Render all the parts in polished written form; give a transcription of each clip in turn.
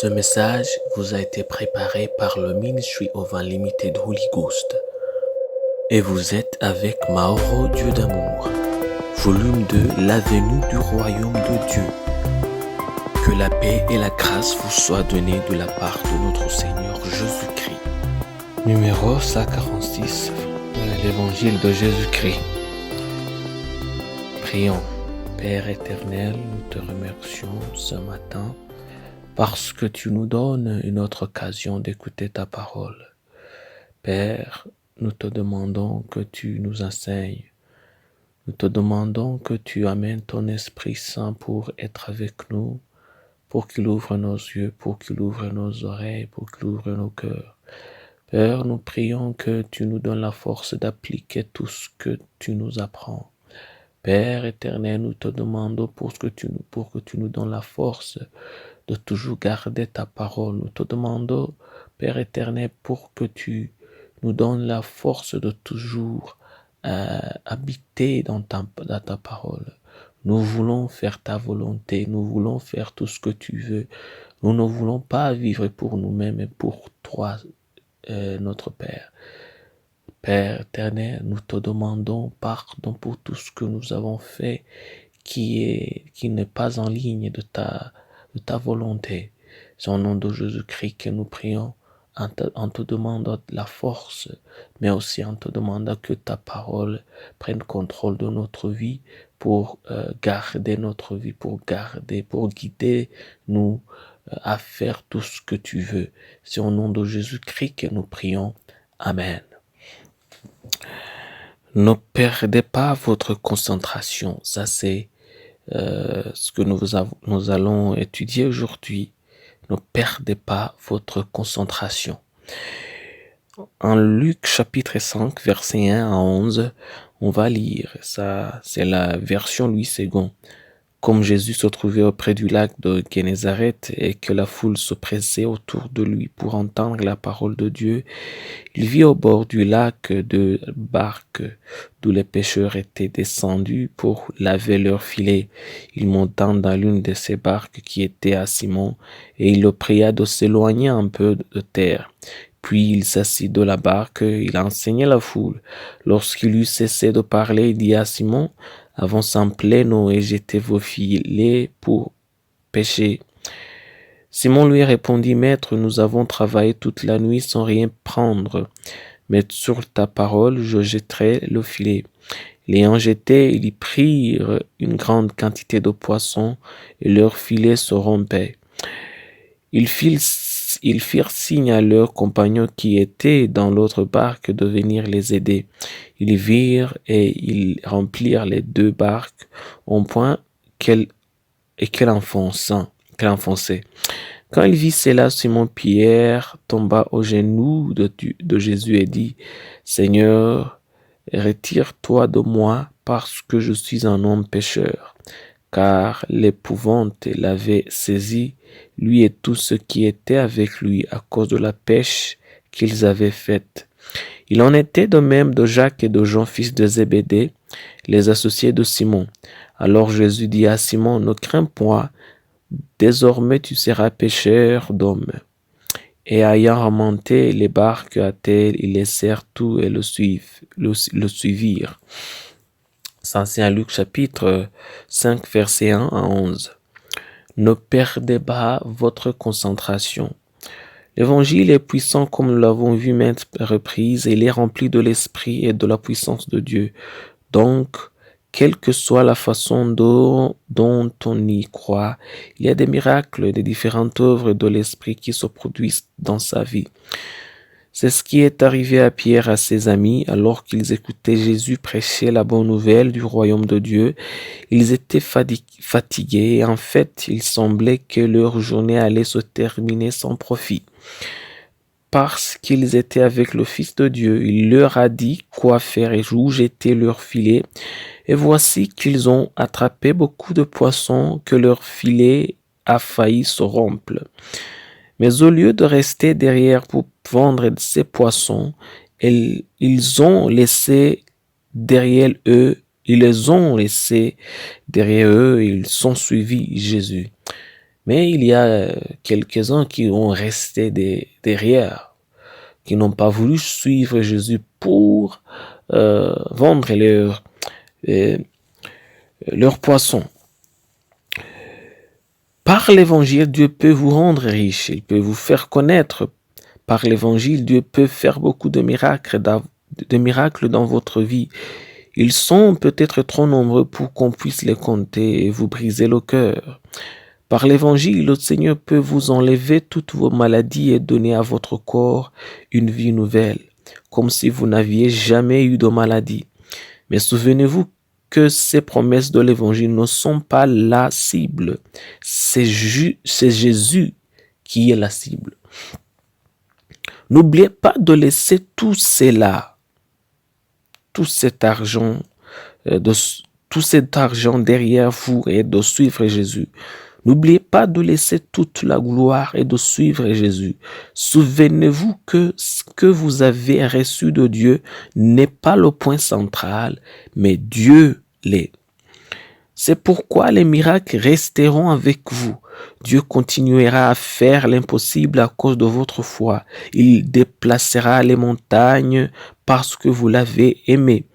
Ce message vous a été préparé par le Ministry of Unlimited Holy Ghost. Et vous êtes avec Mauro Dieu d'amour, volume 2, la venue du royaume de Dieu. Que la paix et la grâce vous soient données de la part de notre Seigneur Jésus-Christ. Numéro 146, l'évangile de Jésus-Christ. Prions. Père éternel, nous te remercions ce matin parce que tu nous donnes une autre occasion d'écouter ta parole. Père, nous te demandons que tu nous enseignes. Nous te demandons que tu amènes ton Esprit Saint pour être avec nous, pour qu'il ouvre nos yeux, pour qu'il ouvre nos oreilles, pour qu'il ouvre nos cœurs. Père, nous prions que tu nous donnes la force d'appliquer tout ce que tu nous apprends. Père éternel, nous te demandons pour que tu nous donnes la force de toujours garder ta parole. Nous te demandons, Père éternel, pour que tu nous donnes la force de toujours habiter dans ta parole. Nous voulons faire ta volonté, nous voulons faire tout ce que tu veux. Nous ne voulons pas vivre pour nous-mêmes, mais pour toi, notre Père. Père éternel, nous te demandons pardon pour tout ce que nous avons fait qui n'est pas en ligne de ta volonté. C'est au nom de Jésus-Christ que nous prions en te demandant la force, mais aussi en te demandant que ta parole prenne contrôle de notre vie pour garder notre vie, pour guider nous à faire tout ce que tu veux. C'est au nom de Jésus-Christ que nous prions. Amen. Ne perdez pas votre concentration. Ça, c'est ce que nous allons étudier aujourd'hui. Ne perdez pas votre concentration. En Luc chapitre 5, versets 1 à 11, on va lire. Ça, c'est la version Louis II. Comme Jésus se trouvait auprès du lac de Génézareth et que la foule se pressait autour de lui pour entendre la parole de Dieu, il vit au bord du lac deux barques d'où les pêcheurs étaient descendus pour laver leurs filets. Il monta dans l'une de ces barques qui était à Simon et il le pria de s'éloigner un peu de terre. Puis il s'assit de la barque, il enseignait la foule. Lorsqu'il eut cessé de parler, il dit à Simon: « Avancez en pleine eau et jetez vos filets pour pêcher. » Simon lui répondit: « Maître, nous avons travaillé toute la nuit sans rien prendre, mais sur ta parole, je jetterai le filet. » L'ayant jeté, ils prirent une grande quantité de poissons et leurs filets se rompaient. Ils firent signe à leurs compagnons qui étaient dans l'autre barque de venir les aider. Ils virent et ils remplirent les deux barques au point qu'elles enfonçaient. Quand il vit cela, Simon-Pierre tomba aux genoux de Jésus et dit: « Seigneur, retire-toi de moi parce que je suis un homme pécheur. » Car l'épouvante l'avait saisi, lui et tous ceux qui étaient avec lui, à cause de la pêche qu'ils avaient faite. Il en était de même de Jacques et de Jean, fils de Zébédée, les associés de Simon. Alors Jésus dit à Simon: « Ne crains point, désormais tu seras pêcheur d'hommes. » Et ayant remonté les barques à terre, ils laissèrent tout et le suivirent. Ça, c'est à Luc chapitre 5, versets 1 à 11. Ne perdez pas votre concentration. L'évangile est puissant comme nous l'avons vu maintes reprises et il est rempli de l'esprit et de la puissance de Dieu. Donc, quelle que soit la façon dont on y croit, il y a des miracles, des différentes œuvres de l'esprit qui se produisent dans sa vie. C'est ce qui est arrivé à Pierre et à ses amis alors qu'ils écoutaient Jésus prêcher la bonne nouvelle du royaume de Dieu. Ils étaient fatigués et en fait, il semblait que leur journée allait se terminer sans profit. Parce qu'ils étaient avec le Fils de Dieu, il leur a dit quoi faire et où jeter leurs filets. Et voici qu'ils ont attrapé beaucoup de poissons que leur filet a failli se rompre. Mais au lieu de rester derrière pour vendre ces poissons, ils les ont laissés derrière eux, ils ont suivi Jésus. Mais il y a quelques-uns qui ont resté derrière, qui n'ont pas voulu suivre Jésus pour vendre leurs poissons. Par l'évangile, Dieu peut vous rendre riche, il peut vous faire connaître. Par l'évangile, Dieu peut faire beaucoup de miracles dans votre vie. Ils sont peut-être trop nombreux pour qu'on puisse les compter et vous briser le cœur. Par l'évangile, le Seigneur peut vous enlever toutes vos maladies et donner à votre corps une vie nouvelle, comme si vous n'aviez jamais eu de maladie. Mais souvenez-vous que ces promesses de l'évangile ne sont pas la cible. C'est Jésus qui est la cible. N'oubliez pas de laisser tout cela, tout cet argent derrière vous et de suivre Jésus. N'oubliez pas de laisser toute la gloire et de suivre Jésus. Souvenez-vous que ce que vous avez reçu de Dieu n'est pas le point central, mais Dieu l'est. C'est pourquoi les miracles resteront avec vous. Dieu continuera à faire l'impossible à cause de votre foi. Il déplacera les montagnes parce que vous l'avez aimé.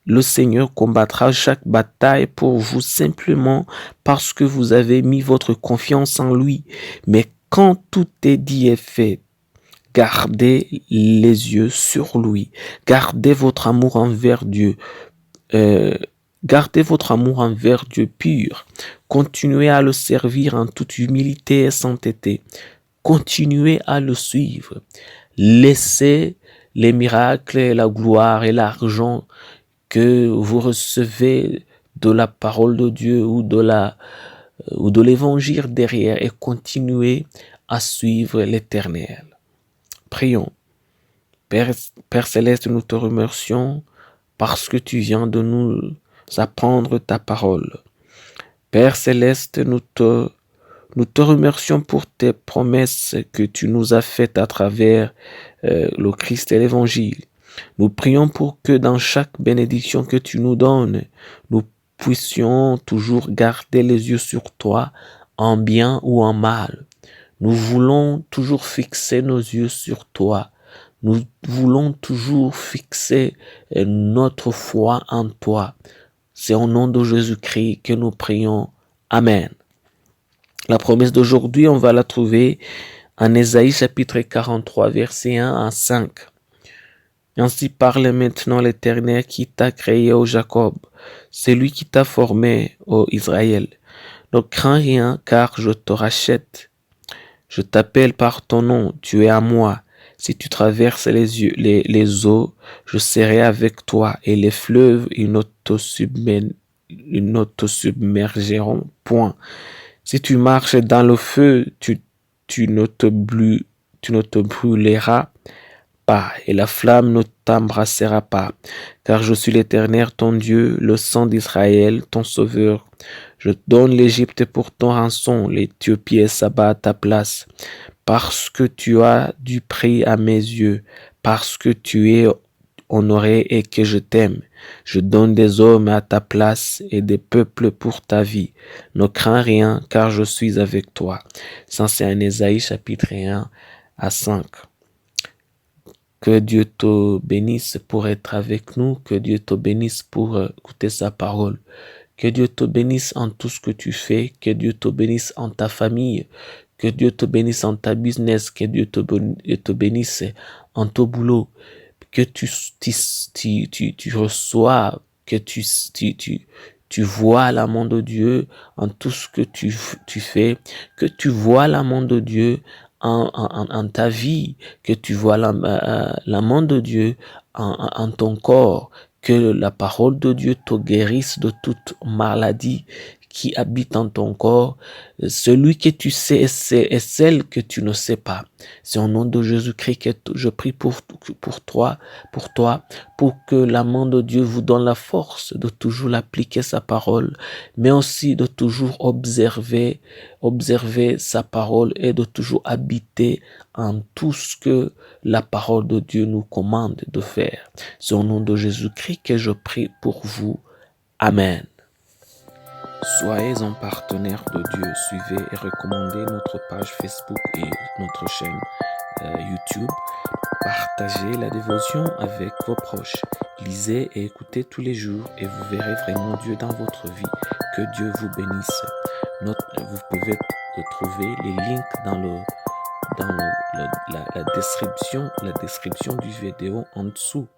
Le Seigneur combattra chaque bataille pour vous simplement parce que vous avez mis votre confiance en lui. Mais quand tout est dit et fait, gardez les yeux sur lui. Gardez votre amour envers Dieu. Gardez votre amour envers Dieu pur. Continuez à le servir en toute humilité et sainteté. Continuez à le suivre. Laissez les miracles, la gloire et l'argent que vous recevez de la parole de Dieu ou de l'évangile derrière et continuez à suivre l'Éternel. Prions. Père Céleste, nous te remercions parce que tu viens de nous apprendre ta parole. Père Céleste, nous te remercions pour tes promesses que tu nous as faites à travers le Christ et l'Évangile. Nous prions pour que dans chaque bénédiction que tu nous donnes, nous puissions toujours garder les yeux sur toi, en bien ou en mal. Nous voulons toujours fixer nos yeux sur toi. Nous voulons toujours fixer notre foi en toi. C'est au nom de Jésus-Christ que nous prions. Amen. La promesse d'aujourd'hui, on va la trouver en Ésaïe chapitre 43, versets 1 à 5. Ainsi parle maintenant l'Éternel qui t'a créé, ô Jacob, celui qui t'a formé, ô Israël. Ne crains rien, car je te rachète. Je t'appelle par ton nom, tu es à moi. Si tu traverses les eaux, je serai avec toi, et les fleuves, ils ne te submergeront point. Si tu marches dans le feu, tu ne te brûleras pas, et la flamme ne t'embrassera pas, car je suis l'Éternel ton Dieu, le sang d'Israël, ton sauveur. Je donne l'Égypte pour ton rançon, l'Éthiopie et Saba à ta place, parce que tu as du prix à mes yeux, parce que tu es honoré et que je t'aime. Je donne des hommes à ta place et des peuples pour ta vie. Ne crains rien, car je suis avec toi. Ça, c'est en Ésaïe chapitre 1 à 5. Que Dieu te bénisse pour être avec nous, que Dieu te bénisse pour écouter sa parole. Que Dieu te bénisse en tout ce que tu fais, que Dieu te bénisse en ta famille, que Dieu te bénisse en ta business, que Dieu te bénisse en ton boulot, que tu reçois, que tu vois l'amour de Dieu en tout ce que tu fais, que tu vois l'amour de Dieu en ta vie, que tu vois l'amour de Dieu en ton corps, que la parole de Dieu te guérisse de toute maladie qui habite en ton corps, celui que tu sais et celle que tu ne sais pas. C'est au nom de Jésus-Christ que je prie pour toi, pour que la main de Dieu vous donne la force de toujours appliquer sa parole, mais aussi de toujours observer sa parole et de toujours habiter en tout ce que la parole de Dieu nous commande de faire. C'est au nom de Jésus-Christ que je prie pour vous. Amen. Soyez un partenaire de Dieu. Suivez et recommandez notre page Facebook et notre chaîne YouTube. Partagez la dévotion avec vos proches. Lisez et écoutez tous les jours et vous verrez vraiment Dieu dans votre vie. Que Dieu vous bénisse. Vous pouvez trouver les links dans la description du vidéo en dessous.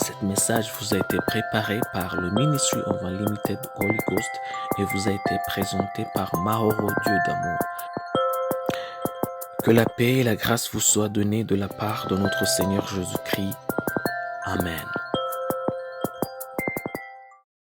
Cet message vous a été préparé par le Ministry of Unlimited Holy Ghost et vous a été présenté par Mahoro Dieu d'amour. Que la paix et la grâce vous soient données de la part de notre Seigneur Jésus-Christ. Amen.